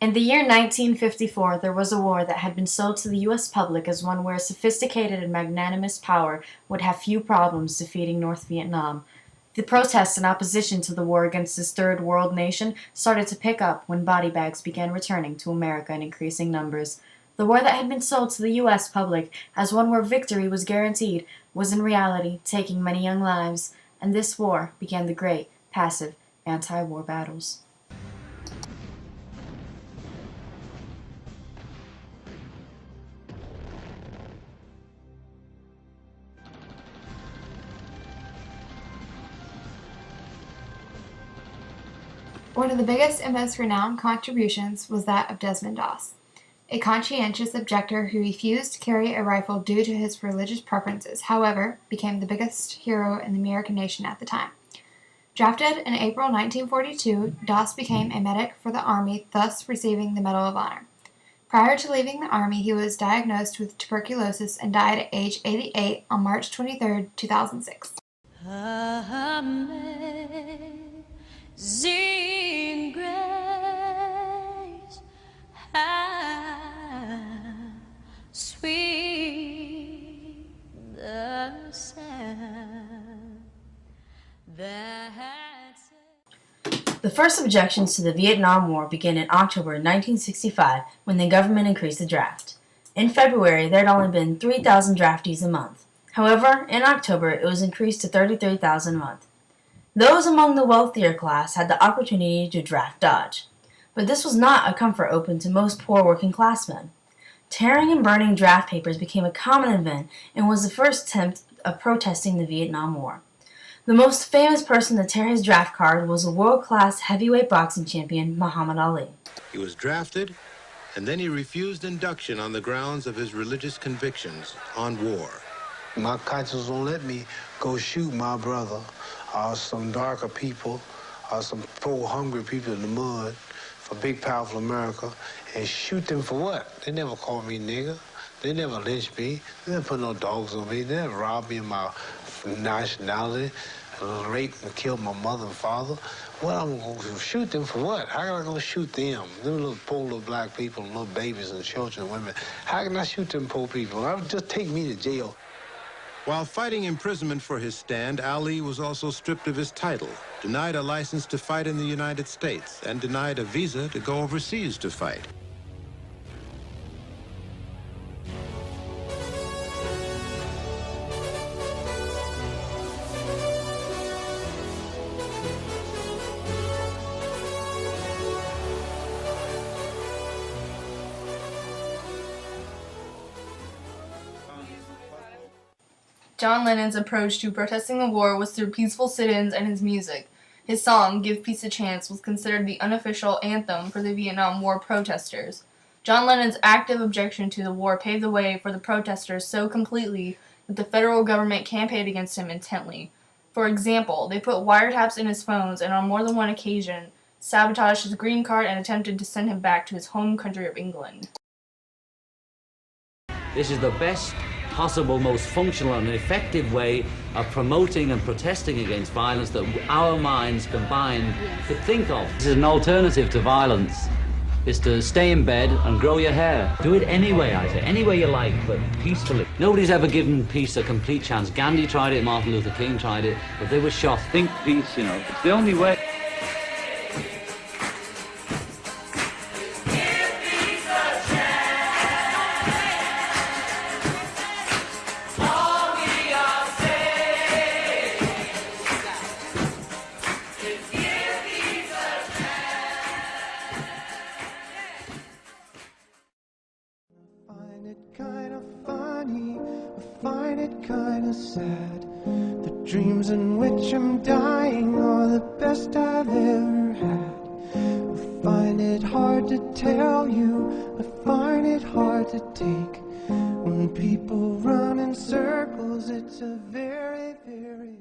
In the year 1954, there was a war that had been sold to the U.S. public as one where a sophisticated and magnanimous power would have few problems defeating North Vietnam. The protests in opposition to the war against this third world nation started to pick up when body bags began returning to America in increasing numbers. The war that had been sold to the U.S. public as one where victory was guaranteed was in reality taking many young lives, and this war began the great, passive, anti-war battles. One of the biggest and most renowned contributions was that of Desmond Doss, a conscientious objector who refused to carry a rifle due to his religious preferences, however, became the biggest hero in the American nation at the time. Drafted in April 1942, Doss became a medic for the Army, thus receiving the Medal of Honor. Prior to leaving the Army, he was diagnosed with tuberculosis and died at age 88 on March 23, 2006. Amazing grace, how sweet the sound that The first objections to the Vietnam War began in October 1965 when the government increased the draft. In February, there had only been 3,000 draftees a month. However, in October, it was increased to 33,000 a month. Those among the wealthier class had the opportunity to draft Dodge, but this was not a comfort open to most poor working class men. Tearing and burning draft papers became a common event and was the first attempt of protesting the Vietnam War. The most famous person to tear his draft card was a world-class heavyweight boxing champion, Muhammad Ali. He was drafted, and then he refused induction on the grounds of his religious convictions on war. My conscience won't let me go shoot my brother or some darker people or some poor, hungry people in the mud for big, powerful America and shoot them for what? They never called me nigger. They never lynched me. They never put no dogs on me. They never robbed me of my nationality, raped and killed my mother and father. What, I'm going to shoot them for what? How can I go shoot them? Them little poor little black people, little babies and children and women. How can I shoot them poor people? Just take me to jail. While fighting imprisonment for his stand, Ali was also stripped of his title, denied a license to fight in the United States, and denied a visa to go overseas to fight. John Lennon's approach to protesting the war was through peaceful sit-ins and his music. His song, Give Peace a Chance, was considered the unofficial anthem for the Vietnam War protesters. John Lennon's active objection to the war paved the way for the protesters so completely that the federal government campaigned against him intently. For example, they put wiretaps in his phones and on more than one occasion sabotaged his green card and attempted to send him back to his home country of England. This is the best possible, most functional and effective way of promoting and protesting against violence that our minds combined could think of. This is an alternative to violence, is to stay in bed and grow your hair. Do it anyway, I say, any way you like, but peacefully. Nobody's ever given peace a complete chance. Gandhi tried it, Martin Luther King tried it, but they were shot. Think peace, you know, it's the only way. Find it kinda sad. The dreams in which I'm dying are the best I've ever had. I find it hard to tell you, I find it hard to take. When people run in circles, it's a very, very